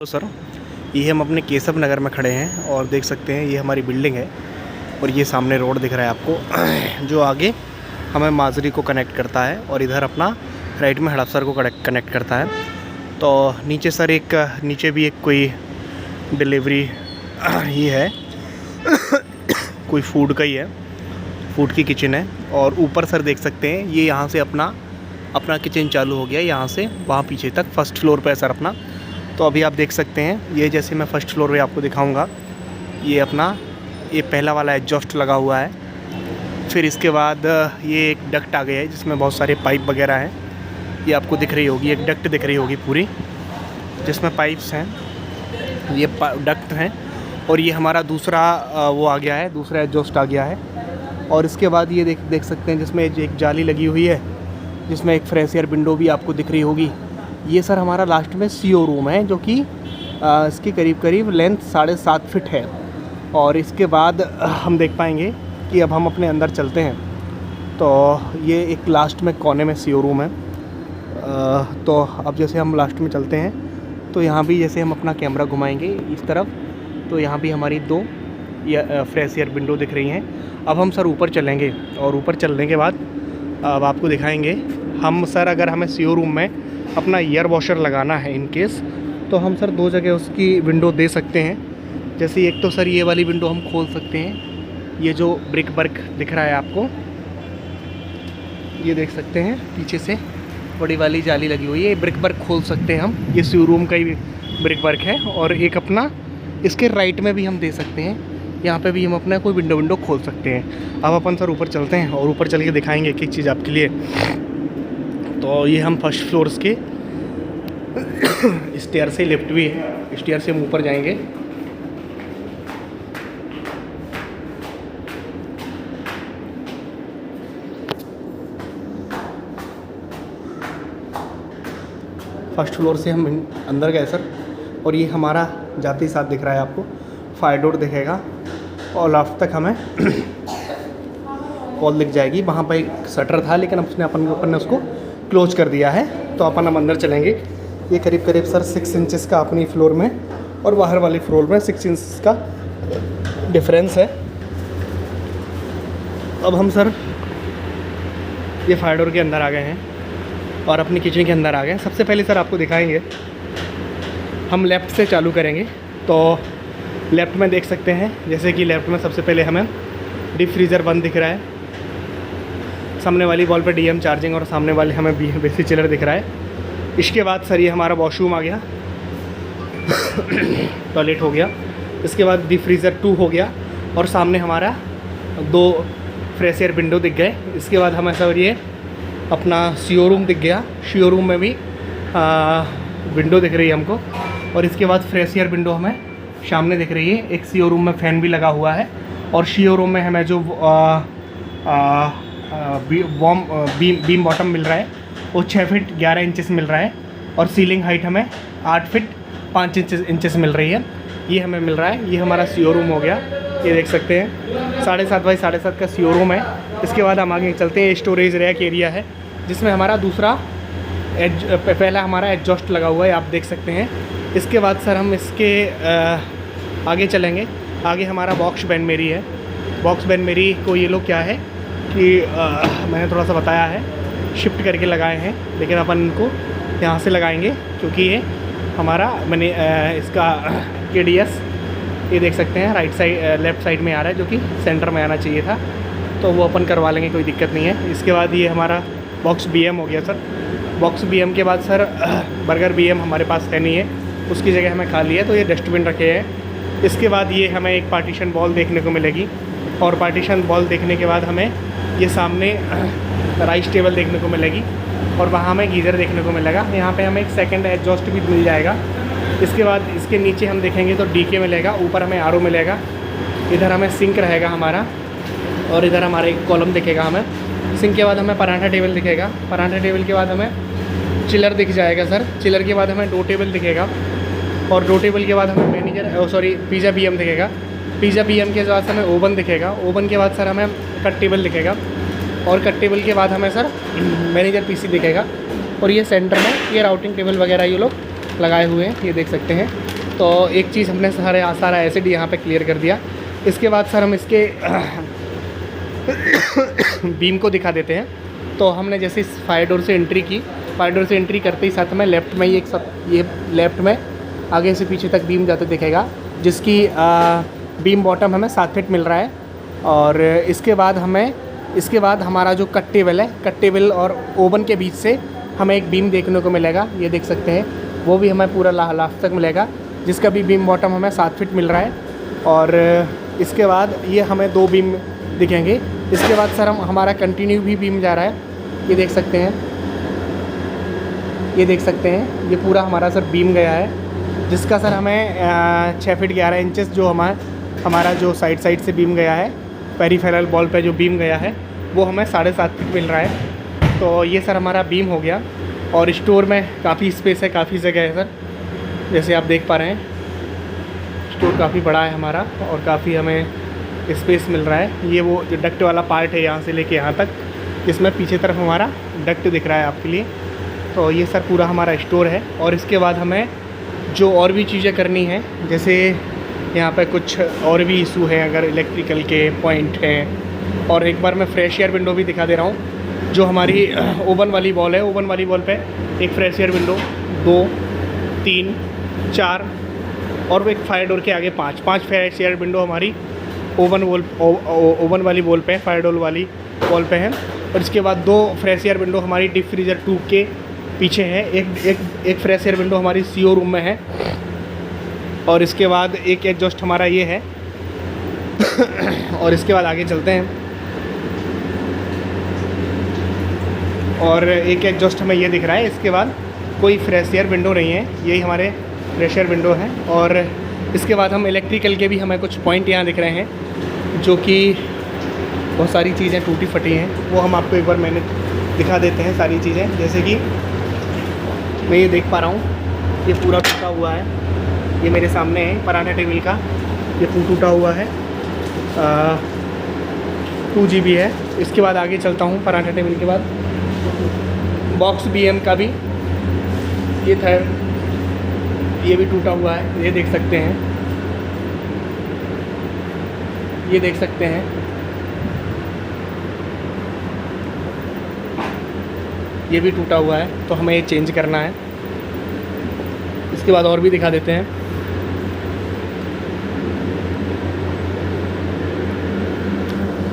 तो सर, ये हम अपने केशव नगर में खड़े हैं और देख सकते हैं ये हमारी बिल्डिंग है और ये सामने रोड दिख रहा है आपको जो आगे हमें माजरी को कनेक्ट करता है और इधर अपना राइट में हड़पसर को कनेक्ट करता है। तो नीचे सर नीचे भी एक कोई डिलीवरी ही है कोई फूड का ही है, फूड की किचन है। और ऊपर सर देख सकते हैं ये यहाँ से अपना किचन चालू हो गया, यहाँ से वहाँ पीछे तक फर्स्ट फ्लोर पे है सर अपना। तो अभी आप देख सकते हैं ये जैसे मैं फ़र्स्ट फ्लोर पे आपको दिखाऊंगा, ये पहला वाला एग्जॉस्ट लगा हुआ है। फिर इसके बाद ये एक डक्ट आ गया है जिसमें बहुत सारे पाइप वगैरह हैं, ये आपको दिख रही होगी, एक डक्ट दिख रही होगी पूरी जिसमें पाइप्स हैं, ये डक्ट हैं। और ये हमारा दूसरा वो आ गया है, दूसरा एग्जॉस्ट आ गया है। और इसके बाद ये देख सकते हैं जिसमें एक जाली लगी हुई है जिसमें एक फ्रेश एयर विंडो भी आपको दिख रही होगी। ये सर हमारा लास्ट में CO रूम है जो कि इसकी करीब लेंथ 7.5 फीट है। और इसके बाद हम देख पाएंगे कि अब हम अपने अंदर चलते हैं तो ये एक लास्ट में कोने में CO रूम है। तो अब जैसे हम लास्ट में चलते हैं तो यहाँ भी जैसे हम अपना कैमरा घुमाएंगे इस तरफ तो यहाँ भी हमारी 2 फ्रेश एयर विंडो दिख रही हैं। अब हम सर ऊपर चलेंगे और ऊपर चलने के बाद अब आपको दिखाएंगे हम सर, अगर हमें CO रूम में अपना एयर वॉशर लगाना है इन केस, तो हम सर 2 जगह उसकी विंडो दे सकते हैं। जैसे एक तो सर ये वाली विंडो हम खोल सकते हैं, ये जो ब्रिक वर्क दिख रहा है आपको, ये देख सकते हैं पीछे से बड़ी वाली जाली लगी हुई है, ये ब्रिक वर्क खोल सकते हैं हम, ये CO रूम का ही ब्रिक वर्क है। और एक अपना इसके राइट में भी हम दे सकते हैं, यहाँ पे भी हम अपना कोई विंडो खोल सकते हैं। अब अपन सर ऊपर चलते हैं और ऊपर चल के दिखाएंगे एक एक चीज़ आपके लिए। तो ये हम फर्स्ट फ्लोर्स के स्टेयर से, लिफ्ट भी है, स्टेयर से हम ऊपर जाएंगे। फर्स्ट फ्लोर से हम अंदर गए सर और ये हमारा जाते ही साथ दिख रहा है आपको फायर डोर दिखेगा और लास्ट तक हमें कॉल दिख जाएगी। वहाँ पर एक शटर था लेकिन अपन ने उसको क्लोज कर दिया है। तो अपन हम अंदर चलेंगे। ये करीब सर 6 इंचेस का अपनी फ्लोर में और बाहर वाली फ्लोर में 6 इंच का डिफरेंस है। अब हम सर ये फायर डोर के अंदर आ गए हैं और अपनी किचन के अंदर आ गए हैं। सबसे पहले सर आपको दिखाएंगे, हम लेफ़्ट से चालू करेंगे। तो लेफ़्ट में देख सकते हैं जैसे कि लेफ़्ट में सबसे पहले हमें डीप फ्रीज़र बंद दिख रहा है, सामने वाली वॉल पे DM चार्जिंग और सामने वाले हमें BC चिलर दिख रहा है। इसके बाद सर ये हमारा वॉशरूम आ गया, टॉयलेट हो गया। इसके बाद डीप फ्रीज़र 2 हो गया और सामने हमारा 2 फ्रेश एयर विंडो दिख गए। इसके बाद हमें सर ये अपना CO रूम दिख गया, CO रूम में भी विंडो दिख रही है हमको। और इसके बाद फ्रेश एयर विंडो हमें सामने दिख रही है। एक CO रूम में फ़ैन भी लगा हुआ है और CO रूम में हमें जो बीम बॉटम मिल रहा है वो 6 फीट 11 इंचेस मिल रहा है और सीलिंग हाइट हमें 8 फीट 5 इंचेस मिल रही है, ये हमें मिल रहा है। ये हमारा CO रूम हो गया, ये देख सकते हैं 7.5 बाई 7.5 का CO रूम है। इसके बाद हम आगे चलते हैं, स्टोरेज रैक एरिया है जिसमें हमारा दूसरा पहला हमारा एग्जॉस्ट लगा हुआ है, आप देख सकते हैं। इसके बाद सर हम इसके आगे चलेंगे। आगे हमारा बॉक्स बैन मेरी है। बॉक्स बैन मेरी को ये लोग क्या है कि मैंने थोड़ा सा बताया है, शिफ्ट करके लगाए हैं, लेकिन अपन इनको यहाँ से लगाएंगे क्योंकि ये हमारा मैंने इसका KDS ये देख सकते हैं राइट साइड लेफ़्ट साइड में आ रहा है जो कि सेंटर में आना चाहिए था, तो वो अपन करवा लेंगे, कोई दिक्कत नहीं है। इसके बाद ये हमारा बॉक्स BM हो गया सर। बॉक्स BM के बाद सर बर्गर BM हमारे पास है नहीं है, उसकी जगह हमें खाली है, तो ये डस्टबिन रखे हैं। इसके बाद ये हमें एक पार्टीशन वॉल देखने को मिलेगी और पार्टीशन वॉल देखने के बाद हमें ये सामने राइस टेबल देखने को मिलेगी और वहाँ हमें गीज़र देखने को मिलेगा। यहाँ पे हमें एक सेकंड एग्जॉस्ट भी मिल जाएगा। इसके बाद इसके नीचे हम देखेंगे तो DK मिलेगा, ऊपर हमें RO मिलेगा, इधर हमें सिंक रहेगा हमारा और इधर हमारा एक कॉलम दिखेगा हमें। सिंक के बाद हमें पराठा टेबल दिखेगा, पराठा टेबल के बाद हमें चिलर दिख जाएगा सर, चिलर के बाद हमें डो टेबल दिखेगा और डो टेबल के बाद हमें पिज़्ज़ा BM दिखेगा। पिज़्ज़ा BM के बाद हमें ओवन दिखेगा, ओवन के बाद सर हमें कट टेबल दिखेगा और कट टेबल के बाद हमें सर मैनेजर PC दिखेगा। और ये सेंटर में ये राउटिंग टेबल वगैरह ये लोग लगाए हुए हैं, ये देख सकते हैं। तो एक चीज़ हमने सारा एसिड यहाँ पे क्लियर कर दिया। इसके बाद सर हम इसके बीम को दिखा देते हैं। तो हमने जैसे इस फायर डोर से एंट्री की, फायर डोर से एंट्री करते ही साथ में लेफ़्ट में ही ये लेफ़्ट में आगे से पीछे तक बीम जाते दिखेगा, जिसकी बीम बॉटम हमें 7 फीट मिल रहा है। और इसके बाद हमारा जो कट टेबल है, कट टेबल और ओवन के बीच से हमें एक बीम देखने को मिलेगा, ये देख सकते हैं। वो भी हमें पूरा लास्ट तक मिलेगा, जिसका भी बीम बॉटम हमें 7 फीट मिल रहा है। और इसके बाद ये हमें 2 बीम दिखेंगे। इसके बाद सर हमारा कंटिन्यू भी बीम जा रहा है, ये देख सकते हैं, ये पूरा हमारा सर बीम गया है, जिसका सर हमें 6 फीट 11 इंचेस जो हमारा जो साइड से बीम गया है, पेरीफेरल बॉल पे जो बीम गया है वो हमें 7.5 फीट मिल रहा है। तो ये सर हमारा बीम हो गया। और स्टोर में काफ़ी स्पेस है, काफ़ी जगह है सर, जैसे आप देख पा रहे हैं। स्टोर काफ़ी बड़ा है हमारा और काफ़ी हमें स्पेस मिल रहा है। ये वो जो डक्ट वाला पार्ट है यहाँ से लेके यहाँ तक, जिसमें पीछे तरफ हमारा डक्ट दिख रहा है आपके लिए। तो ये सर पूरा हमारा स्टोर है। और इसके बाद हमें जो और भी चीज़ें करनी है, जैसे यहाँ पे कुछ और भी इशू है, अगर इलेक्ट्रिकल के पॉइंट हैं। और एक बार मैं फ्रेश एयर विंडो भी दिखा दे रहा हूँ। जो हमारी ओवन वाली वॉल है, ओवन वाली वॉल पे एक फ्रेश एयर विंडो, 2, 3, 4 और एक फायर डोर के आगे 5 फ्रेश एयर विंडो हमारी ओवन वाली वॉल पे, फायर डोर वाली वॉल पे है। और इसके बाद 2 फ्रेश एयर विंडो हमारी डीप फ्रीज़र ट्यूब के पीछे है। एक फ्रेश एयर विंडो हमारी CO रूम में है। और इसके बाद एक एग्जॉस्ट हमारा ये है। और इसके बाद आगे चलते हैं। और एक एग्जॉस्ट हमें ये दिख रहा है। इसके बाद कोई फ्रेश एयर विंडो नहीं है, यही हमारे फ्रेश एयर विंडो है। और इसके बाद हम इलेक्ट्रिकल के भी हमें कुछ पॉइंट यहाँ दिख रहे हैं, जो कि बहुत सारी चीज़ें टूटी फटी हैं, वो हम आपको एक बार मैंने दिखा देते हैं सारी चीज़ें। जैसे कि मैं ये देख पा रहा हूँ, ये पूरा टूटा हुआ है, ये मेरे सामने है पराठा टेबल का, ये टूटा हुआ है, 2 GB है। इसके बाद आगे चलता हूँ, पराठा टेबल के बाद बॉक्स BM का भी ये था, ये भी टूटा हुआ है, ये देख सकते हैं, ये देख सकते हैं। ये भी टूटा हुआ है, तो हमें ये चेंज करना है। इसके बाद और भी दिखा देते हैं।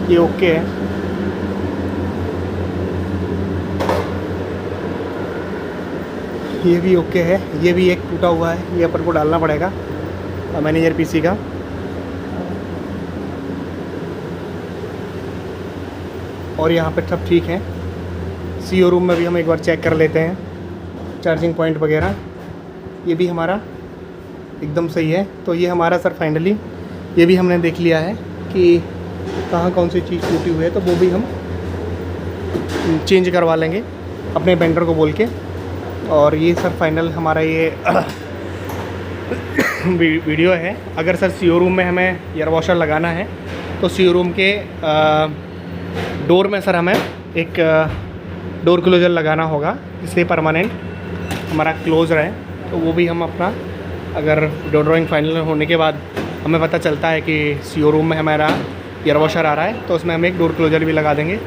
ये ओके है। ये भी ओके है। ये भी एक टूटा हुआ है, ये अपन को डालना पड़ेगा मैनेजर PC का। और यहाँ पे सब ठीक है। CO रूम में भी हम एक बार चेक कर लेते हैं, चार्जिंग पॉइंट वगैरह, ये भी हमारा एकदम सही है। तो ये हमारा सर फाइनली ये भी हमने देख लिया है कि कहाँ कौन सी चीज़ टूटी हुई है, तो वो भी हम चेंज करवा लेंगे अपने वेंडर को बोल के। और ये सर फाइनल हमारा ये वीडियो है। अगर सर CO रूम में हमें एयर वॉशर लगाना है, तो CO रूम के डोर में सर हमें एक डोर क्लोजर लगाना होगा, इसलिए परमानेंट हमारा क्लोज रहे। तो वो भी हम अपना, अगर डोर ड्राइंग फाइनल होने के बाद हमें पता चलता है कि CO रूम में हमारा एयर वॉशर आ रहा है, तो उसमें हम एक डोर क्लोजर भी लगा देंगे।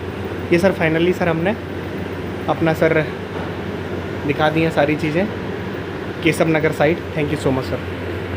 ये सर फाइनली सर हमने अपना सर दिखा दी हैं सारी चीज़ें, Keshav Nagar side. Thank you so much sir.